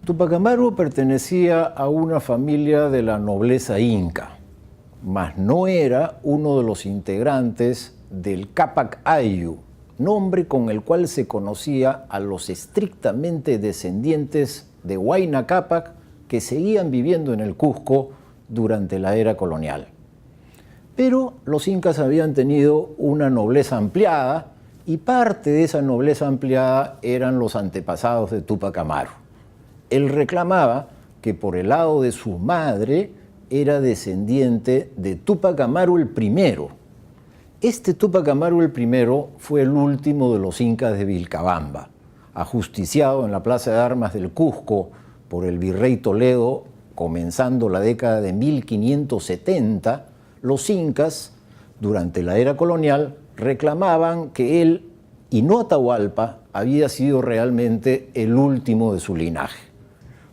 Túpac Amaru pertenecía a una familia de la nobleza inca, mas no era uno de los integrantes del Capac Ayllu, nombre con el cual se conocía a los estrictamente descendientes de Huayna Cápac que seguían viviendo en el Cusco durante la era colonial. Pero los incas habían tenido una nobleza ampliada y parte de esa nobleza ampliada eran los antepasados de Túpac Amaru. Él reclamaba que por el lado de su madre era descendiente de Túpac Amaru el primero. Este Túpac Amaru el primero fue el último de los incas de Vilcabamba, ajusticiado en la Plaza de Armas del Cusco por el virrey Toledo, comenzando la década de 1570, los incas, durante la era colonial, reclamaban que él, y no Atahualpa, había sido realmente el último de su linaje.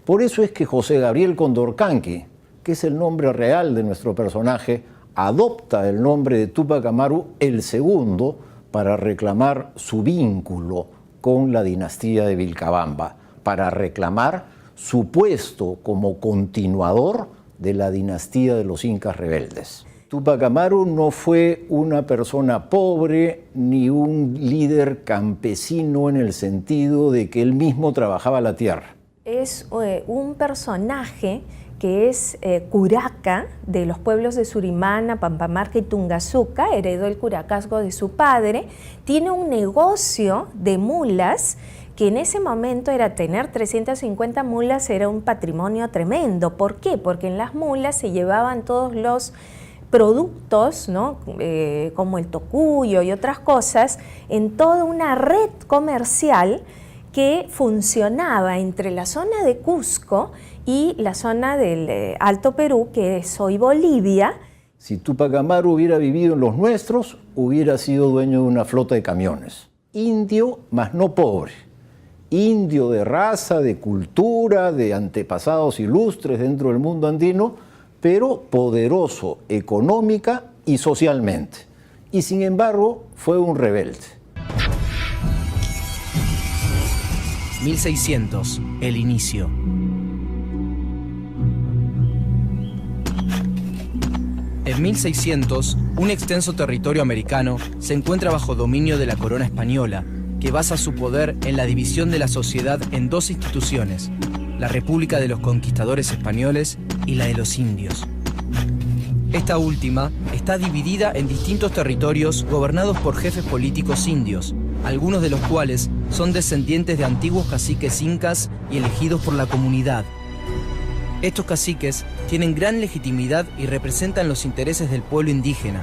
Por eso es que José Gabriel Condorcanqui, que es el nombre real de nuestro personaje, adopta el nombre de Túpac Amaru el segundo para reclamar su vínculo con la dinastía de Vilcabamba, para reclamar su puesto como continuador de la dinastía de los incas rebeldes. Túpac Amaru no fue una persona pobre ni un líder campesino en el sentido de que él mismo trabajaba la tierra. Es un personaje que es curaca de los pueblos de Surimana, Pampamarca y Tungazuca, heredó el curacazgo de su padre, tiene un negocio de mulas que en ese momento era tener 350 mulas, era un patrimonio tremendo. ¿Por qué? Porque en las mulas se llevaban todos los productos, ¿no? Como el tocuyo y otras cosas, en toda una red comercial que funcionaba entre la zona de Cusco y la zona del Alto Perú, que es hoy Bolivia. Si Túpac Amaru hubiera vivido en los nuestros, hubiera sido dueño de una flota de camiones. Indio, mas no pobre. Indio de raza, de cultura, de antepasados ilustres dentro del mundo andino, pero poderoso económica y socialmente. Y sin embargo, fue un rebelde. 1600, el inicio. En 1600, un extenso territorio americano se encuentra bajo dominio de la corona española, que basa su poder en la división de la sociedad en dos instituciones, la República de los Conquistadores Españoles y la de los Indios. Esta última está dividida en distintos territorios gobernados por jefes políticos indios, algunos de los cuales son descendientes de antiguos caciques incas y elegidos por la comunidad. Estos caciques tienen gran legitimidad y representan los intereses del pueblo indígena,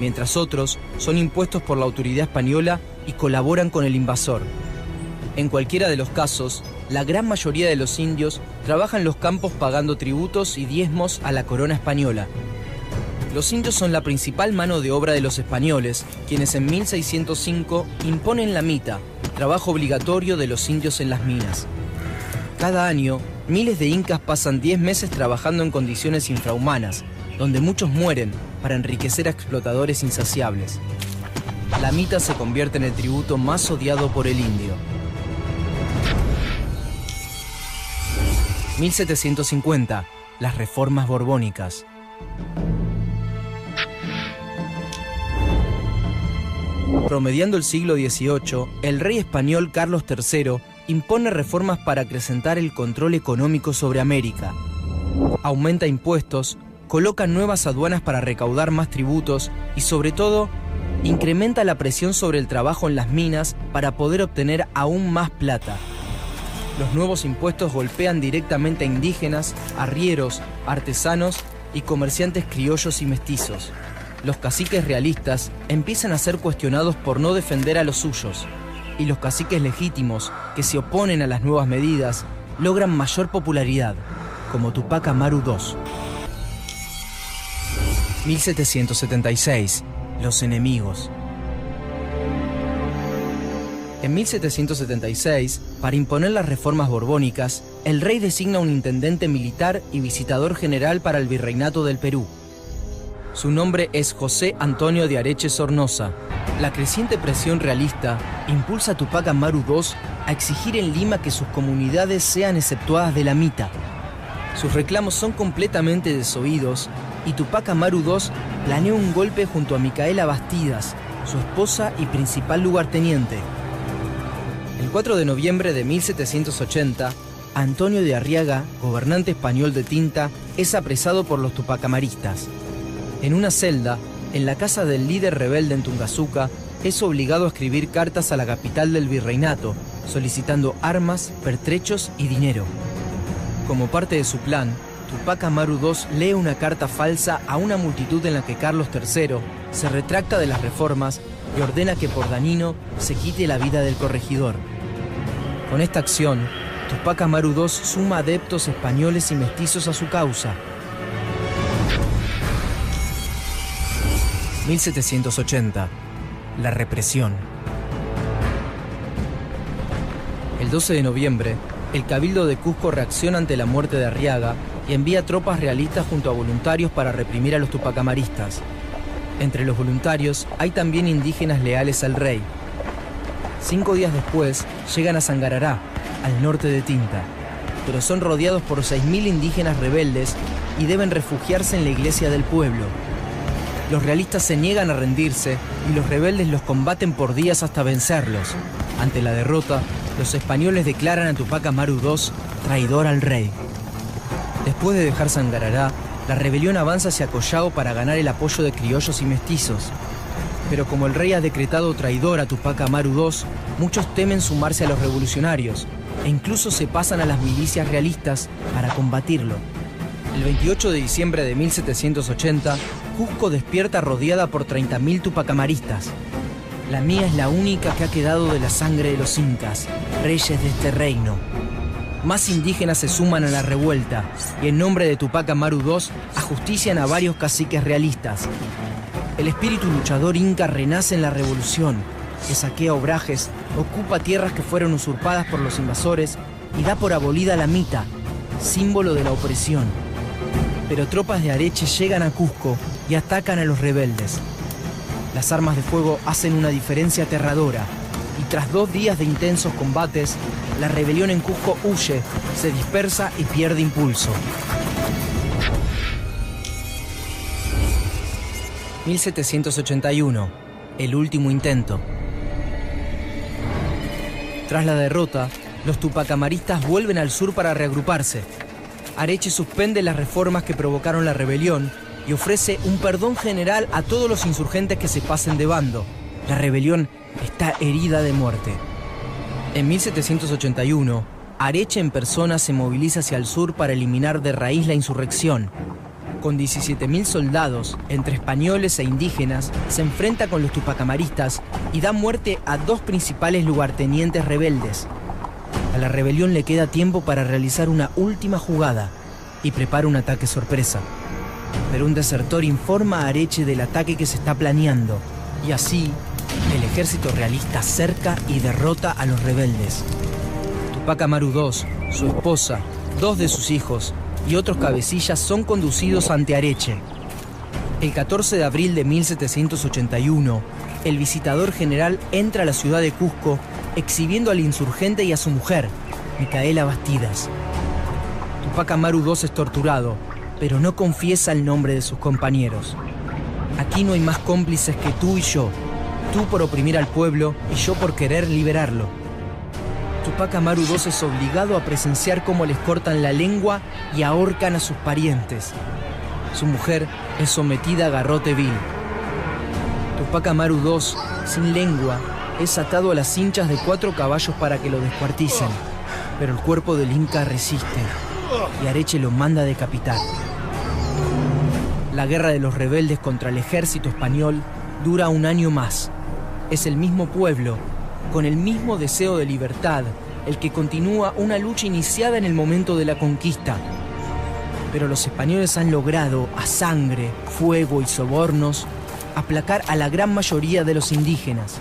mientras otros son impuestos por la autoridad española y colaboran con el invasor. En cualquiera de los casos, la gran mayoría de los indios trabajan en los campos pagando tributos y diezmos a la corona española. Los indios son la principal mano de obra de los españoles, quienes en 1605 imponen la mita, trabajo obligatorio de los indios en las minas. Cada año, miles de incas pasan 10 meses trabajando en condiciones infrahumanas, donde muchos mueren para enriquecer a explotadores insaciables. La mita se convierte en el tributo más odiado por el indio. 1750, las reformas borbónicas. Promediando el siglo XVIII, el rey español Carlos III impone reformas para acrecentar el control económico sobre América. Aumenta impuestos, coloca nuevas aduanas para recaudar más tributos y, sobre todo, incrementa la presión sobre el trabajo en las minas para poder obtener aún más plata. Los nuevos impuestos golpean directamente a indígenas, arrieros, artesanos y comerciantes criollos y mestizos. Los caciques realistas empiezan a ser cuestionados por no defender a los suyos, y los caciques legítimos, que se oponen a las nuevas medidas, logran mayor popularidad, como Túpac Amaru II. 1776. Los enemigos. En 1776, para imponer las reformas borbónicas, el rey designa un intendente militar y visitador general para el virreinato del Perú. Su nombre es José Antonio de Areche Sornosa. La creciente presión realista impulsa a Tupac Amaru II a exigir en Lima que sus comunidades sean exceptuadas de la mita. Sus reclamos son completamente desoídos y Tupac Amaru II planea un golpe junto a Micaela Bastidas, su esposa y principal lugarteniente. El 4 de noviembre de 1780, Antonio de Arriaga, gobernante español de Tinta, es apresado por los tupacamaristas. En una celda, en la casa del líder rebelde en Tungazuca, es obligado a escribir cartas a la capital del virreinato, solicitando armas, pertrechos y dinero. Como parte de su plan, Tupac Amaru II lee una carta falsa a una multitud en la que Carlos III se retracta de las reformas y ordena que por dañino se quite la vida del corregidor. Con esta acción, Tupac Amaru II suma adeptos españoles y mestizos a su causa. 1780. La represión. El 12 de noviembre, el Cabildo de Cusco reacciona ante la muerte de Arriaga y envía tropas realistas junto a voluntarios para reprimir a los tupacamaristas. Entre los voluntarios hay también indígenas leales al rey. 5 días después llegan a Sangarará, al norte de Tinta, pero son rodeados por 6.000 indígenas rebeldes y deben refugiarse en la iglesia del pueblo. Los realistas se niegan a rendirse y los rebeldes los combaten por días hasta vencerlos. Ante la derrota, los españoles declaran a Tupac Amaru II traidor al rey. Después de dejar Sangarará, la rebelión avanza hacia Collao para ganar el apoyo de criollos y mestizos. Pero como el rey ha decretado traidor a Tupac Amaru II, muchos temen sumarse a los revolucionarios e incluso se pasan a las milicias realistas para combatirlo. El 28 de diciembre de 1780, Cusco despierta rodeada por 30.000 tupacamaristas. La mía es la única que ha quedado de la sangre de los incas, reyes de este reino. Más indígenas se suman a la revuelta y en nombre de Tupac Amaru II ajustician a varios caciques realistas. El espíritu luchador inca renace en la revolución, que saquea obrajes, ocupa tierras que fueron usurpadas por los invasores y da por abolida la mita, símbolo de la opresión. Pero tropas de Areche llegan a Cusco y atacan a los rebeldes. Las armas de fuego hacen una diferencia aterradora y tras 2 días de intensos combates, la rebelión en Cusco huye, se dispersa y pierde impulso. 1781. El último intento. Tras la derrota, los tupacamaristas vuelven al sur para reagruparse. Areche suspende las reformas que provocaron la rebelión y ofrece un perdón general a todos los insurgentes que se pasen de bando. La rebelión está herida de muerte. En 1781, Areche en persona se moviliza hacia el sur para eliminar de raíz la insurrección. Con 17.000 soldados, entre españoles e indígenas, se enfrenta con los tupacamaristas y da muerte a 2 principales lugartenientes rebeldes. A la rebelión le queda tiempo para realizar una última jugada y prepara un ataque sorpresa. Pero un desertor informa a Areche del ataque que se está planeando y así el ejército realista cerca y derrota a los rebeldes. Tupac Amaru II, su esposa, 2 de sus hijos y otros cabecillas son conducidos ante Areche. El 14 de abril de 1781, el visitador general entra a la ciudad de Cusco exhibiendo al insurgente y a su mujer, Micaela Bastidas. Tupac Amaru II es torturado, pero no confiesa el nombre de sus compañeros. Aquí no hay más cómplices que tú y yo, tú por oprimir al pueblo y yo por querer liberarlo. Tupac Amaru II es obligado a presenciar cómo les cortan la lengua y ahorcan a sus parientes. Su mujer es sometida a garrote vil. Tupac Amaru II, sin lengua, es atado a las cinchas de 4 caballos para que lo descuarticen, pero el cuerpo del Inca resiste y Areche lo manda a decapitar. La guerra de los rebeldes contra el ejército español dura 1 año más. Es el mismo pueblo, con el mismo deseo de libertad, el que continúa una lucha iniciada en el momento de la conquista. Pero los españoles han logrado, a sangre, fuego y sobornos, aplacar a la gran mayoría de los indígenas.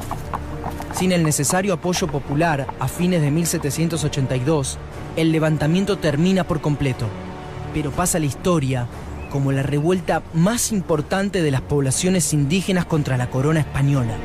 Sin el necesario apoyo popular, a fines de 1782, el levantamiento termina por completo. Pero pasa la historia como la revuelta más importante de las poblaciones indígenas contra la corona española.